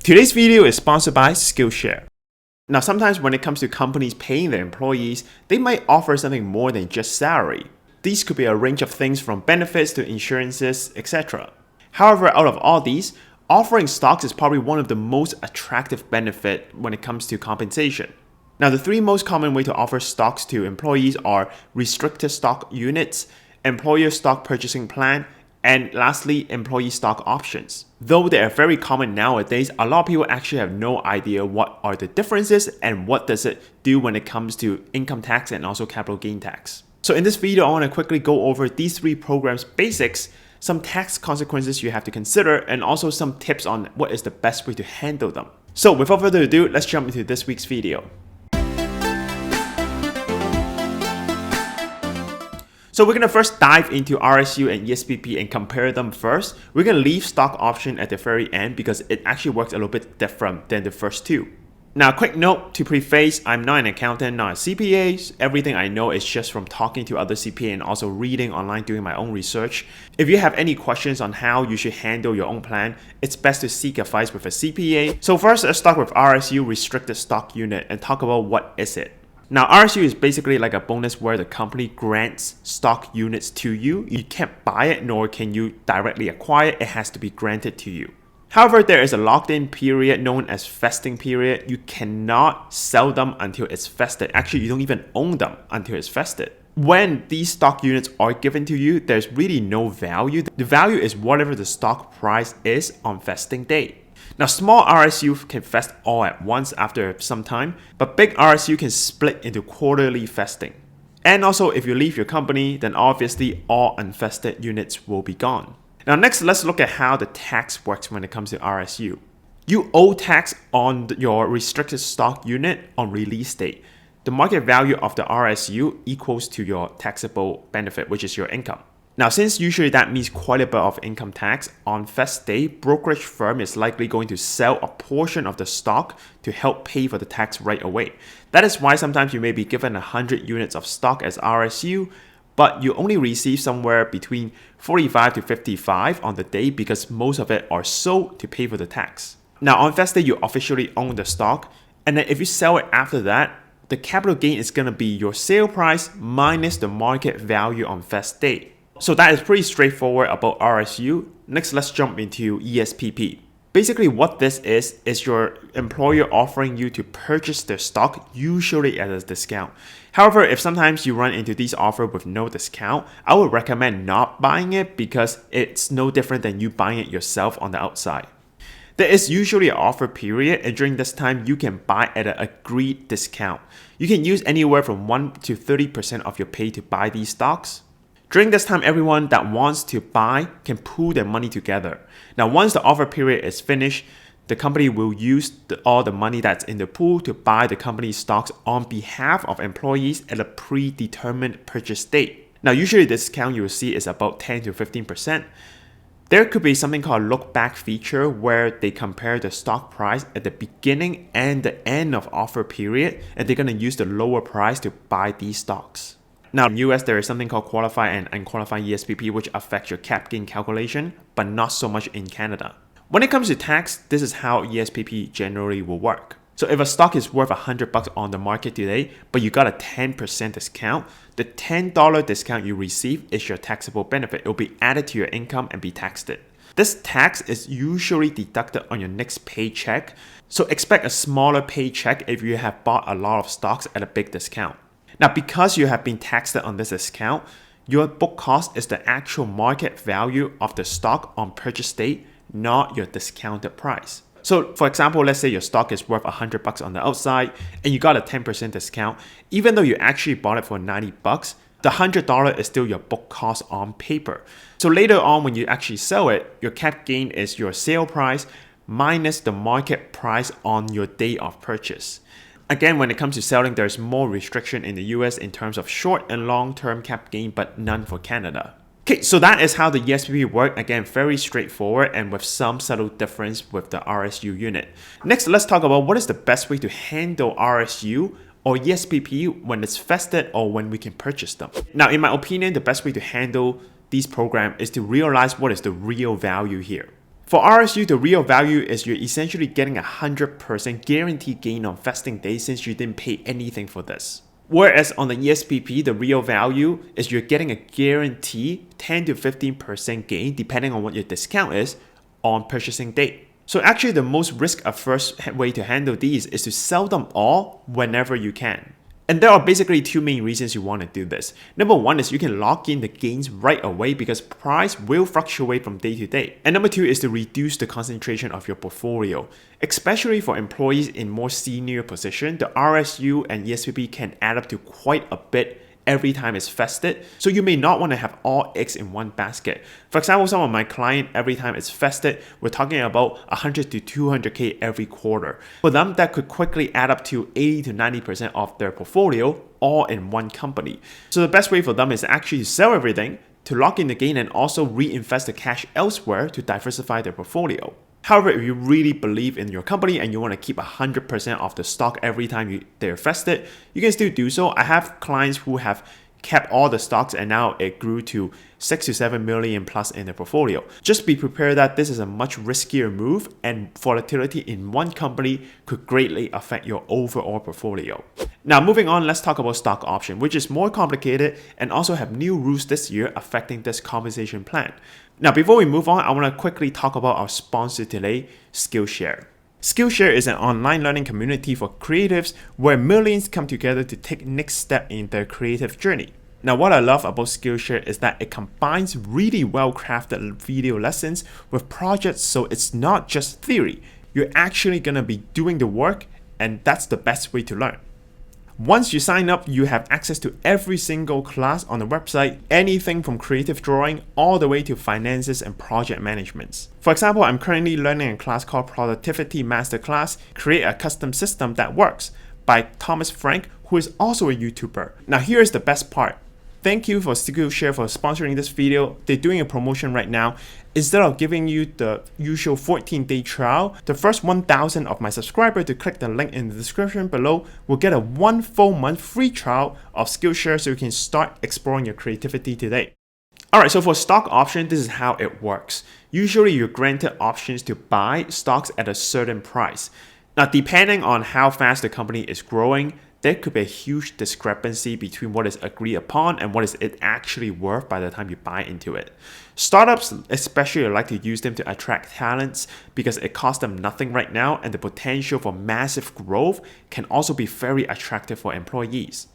Today's video is sponsored by Skillshare. Now, sometimes when it comes to companies paying their employees, they might offer something more than just salary. These could be a range of things from benefits to insurances, etc. However, out of all these, offering stocks is probably one of the most attractive benefits when it comes to compensation. Now, the three most common ways to offer stocks to employees are restricted stock units, employer stock purchasing plan, and lastly, employee stock options. Though they are very common nowadays, a lot of people actually have no idea what are the differences and what does it do when it comes to income tax and also capital gain tax. So in this video, I want to quickly go over these three programs' basics, some tax consequences you have to consider, and also some tips on what is the best way to handle them. So without further ado, let's jump into this week's video. So we're going to first dive into RSU and ESPP and compare them first. We're going to leave stock option at the very end because it actually works a little bit different than the first two. Now, quick note to preface, I'm not an accountant, not a CPA. Everything I know is just from talking to other CPA and also reading online, doing my own research. If you have any questions on how you should handle your own plan, it's best to seek advice with a CPA. So first, let's start with RSU, restricted stock unit, and talk about what is it. Now, RSU is basically like a bonus where the company grants stock units to you. You can't buy it, nor can you directly acquire it. It has to be granted to you. However, there is a locked-in period known as vesting period. You cannot sell them until it's vested. Actually, you don't even own them until it's vested. When these stock units are given to you, there's really no value. The value is whatever the stock price is on vesting date. Now, small RSU can vest all at once after some time, but big RSU can split into quarterly vesting. And also, if you leave your company, then obviously all unvested units will be gone. Now, next, let's look at how the tax works when it comes to RSU. You owe tax on your restricted stock unit on release date. The market value of the RSU equals to your taxable benefit, which is your income. Now, since usually that means quite a bit of income tax, on vest day, brokerage firm is likely going to sell a portion of the stock to help pay for the tax right away. That is why sometimes you may be given 100 units of stock as RSU, but you only receive somewhere between 45 to 55 on the day because most of it are sold to pay for the tax. Now, on vest day, you officially own the stock, and then if you sell it after that, the capital gain is going to be your sale price minus the market value on vest day. So that is pretty straightforward about RSU. Next, let's jump into ESPP. Basically, what this is your employer offering you to purchase their stock, usually at a discount. However, if sometimes you run into these offers with no discount, I would recommend not buying it because it's no different than you buying it yourself on the outside. There is usually an offer period, and during this time, you can buy at an agreed discount. You can use anywhere from 1 to 30% of your pay to buy these stocks. During this time, everyone that wants to buy can pool their money together. Now, once the offer period is finished, the company will use all the money that's in the pool to buy the company's stocks on behalf of employees at a predetermined purchase date. Now, usually the discount you will see is about 10 to 15%. There could be something called look-back feature where they compare the stock price at the beginning and the end of offer period, and they're going to use the lower price to buy these stocks. Now, in the US, there is something called qualified and unqualified ESPP, which affects your cap gain calculation, but not so much in Canada. When it comes to tax, this is how ESPP generally will work. So if a stock is worth $100 on the market today, but you got a 10% discount, the $10 discount you receive is your taxable benefit. It will be added to your income and be taxed. This tax is usually deducted on your next paycheck, so expect a smaller paycheck if you have bought a lot of stocks at a big discount. Now, because you have been taxed on this discount, your book cost is the actual market value of the stock on purchase date, not your discounted price. So, for example, let's say your stock is worth $100 on the outside and you got a 10% discount. Even though you actually bought it for $90, the $100 is still your book cost on paper. So later on, when you actually sell it, your cap gain is your sale price minus the market price on your day of purchase. Again, when it comes to selling, there's more restriction in the US in terms of short and long-term cap gain, but none for Canada. Okay, so that is how the ESPP work. Again, very straightforward and with some subtle difference with the RSU unit. Next, let's talk about what is the best way to handle RSU or ESPP when it's vested or when we can purchase them. Now, in my opinion, the best way to handle these programs is to realize what is the real value here. For RSU, the real value is you're essentially getting 100% guaranteed gain on vesting day since you didn't pay anything for this. Whereas on the ESPP, the real value is you're getting a guaranteed 10 to 15% gain depending on what your discount is on purchasing date. So actually the most risk-averse way to handle these is to sell them all whenever you can. And there are basically two main reasons you want to do this. Number one is you can lock in the gains right away because price will fluctuate from day to day. And number two is to reduce the concentration of your portfolio. Especially for employees in more senior position, the RSU and ESPP can add up to quite a bit every time it's vested, so you may not want to have all eggs in one basket. For example, some of my clients, every time it's vested, we're talking about 100 to 200k every quarter. For them, that could quickly add up to 80 to 90% of their portfolio all in one company. So the best way for them is actually to sell everything, to lock in the gain, and also reinvest the cash elsewhere to diversify their portfolio. However, if you really believe in your company and you want to keep 100% of the stock every time they're vested, you can still do so. I have clients who have kept all the stocks and now it grew to 6 to 7 million plus in their portfolio. Just be prepared that this is a much riskier move and volatility in one company could greatly affect your overall portfolio. Now moving on, let's talk about stock option, which is more complicated and also have new rules this year affecting this compensation plan. Now before we move on, I want to quickly talk about our sponsor today, Skillshare. Skillshare is an online learning community for creatives where millions come together to take next step in their creative journey. Now what I love about Skillshare is that it combines really well-crafted video lessons with projects, so it's not just theory. You're actually going to be doing the work, and that's the best way to learn. Once you sign up, you have access to every single class on the website, anything from creative drawing all the way to finances and project management. For example, I'm currently learning a class called Productivity Masterclass, Create a Custom System That Works by Thomas Frank, who is also a YouTuber. Now here's the best part. Thank you for Skillshare for sponsoring this video. They're doing a promotion right now. Instead of giving you the usual 14-day trial, the first 1,000 of my subscribers to click the link in the description below will get a 1 full month free trial of Skillshare so you can start exploring your creativity today. Alright, so for stock option, this is how it works. Usually you're granted options to buy stocks at a certain price. Now depending on how fast the company is growing, there could be a huge discrepancy between what is agreed upon and what is it actually worth by the time you buy into it. Startups especially like to use them to attract talents because it costs them nothing right now, and the potential for massive growth can also be very attractive for employees.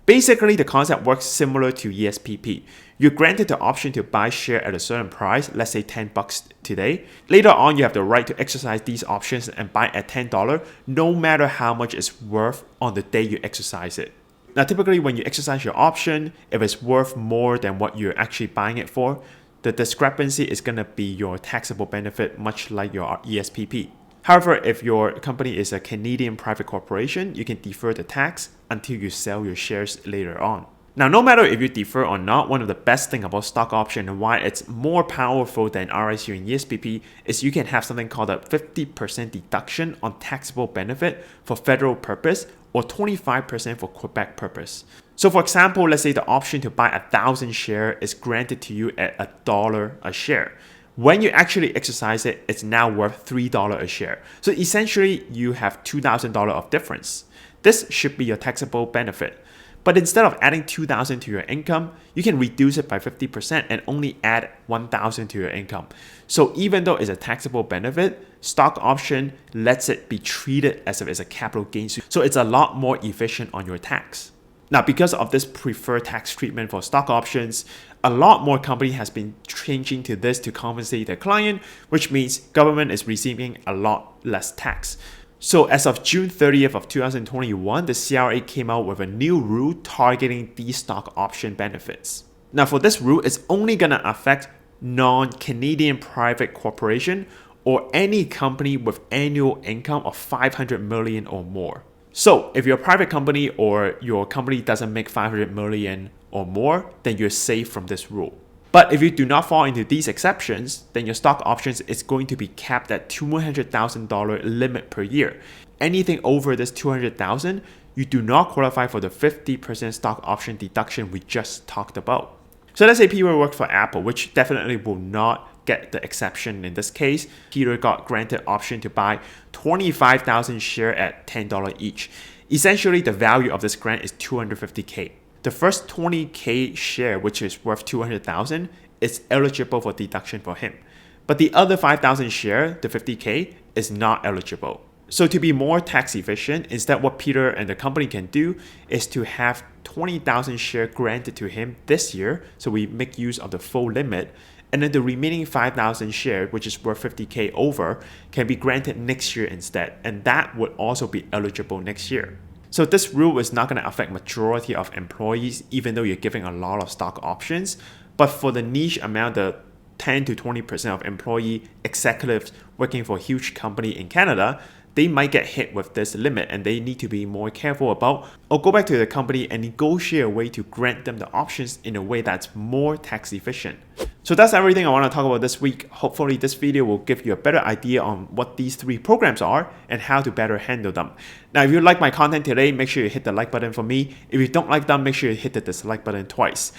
Basically, the concept works similar to ESPP. You're granted the option to buy share at a certain price, let's say $10 today. Later on, you have the right to exercise these options and buy at $10 no matter how much it's worth on the day you exercise it. Now, typically when you exercise your option, if it's worth more than what you're actually buying it for, the discrepancy is going to be your taxable benefit, much like your ESPP. However, if your company is a Canadian private corporation, you can defer the tax until you sell your shares later on. Now, no matter if you defer or not, one of the best things about stock option and why it's more powerful than RSU and ESPP is you can have something called a 50% deduction on taxable benefit for federal purpose or 25% for Quebec purpose. So for example, let's say the option to buy 1,000 shares is granted to you at $1 a share. When you actually exercise it, it's now worth $3 a share. So essentially, you have $2,000 of difference. This should be your taxable benefit. But instead of adding $2,000 to your income, you can reduce it by 50% and only add $1,000 to your income. So even though it's a taxable benefit, stock option lets it be treated as if it's a capital gain. So it's a lot more efficient on your tax. Now, because of this preferred tax treatment for stock options, a lot more company has been changing to this to compensate their client, which means government is receiving a lot less tax. So as of June 30th of 2021, the CRA came out with a new rule targeting these stock option benefits. Now for this rule, it's only going to affect non-Canadian private corporation or any company with annual income of 500 million or more. So if you're a private company or your company doesn't make 500 million or more, then you're safe from this rule. But if you do not fall into these exceptions, then your stock options is going to be capped at $200,000 limit per year. Anything over this $200,000, you do not qualify for the 50% stock option deduction we just talked about. So let's say people work for Apple, which definitely will not get the exception in this case. Peter got granted option to buy 25,000 shares at $10 each. Essentially, the value of this grant is $250K. The first 20K share, which is worth $200,000, is eligible for deduction for him. But the other 5,000 share, the 50K, is not eligible. So to be more tax efficient, instead what Peter and the company can do is to have 20,000 share granted to him this year, so we make use of the full limit, and then the remaining 5,000 share, which is worth 50K over, can be granted next year instead, and that would also be eligible next year. So this rule is not going to affect majority of employees, even though you're giving a lot of stock options, but for the niche amount, the 10 to 20% of employee executives working for a huge company in Canada, they might get hit with this limit and they need to be more careful about, or go back to the company and negotiate a way to grant them the options in a way that's more tax efficient. So that's everything I want to talk about this week. Hopefully this video will give you a better idea on what these three programs are and how to better handle them. Now, if you like my content today, make sure you hit the like button for me. If you don't like them, make sure you hit the dislike button twice.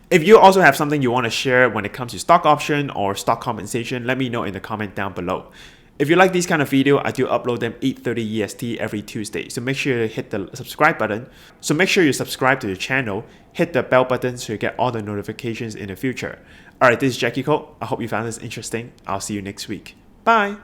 If you also have something you want to share when it comes to stock option or stock compensation, let me know in the comment down below. If you like these kind of videos, I do upload them 8:30 EST every Tuesday. So make sure you hit the subscribe button. So make sure you subscribe to the channel, hit the bell button so you get all the notifications in the future. Alright, this is Jacky. I hope you found this interesting. I'll see you next week. Bye!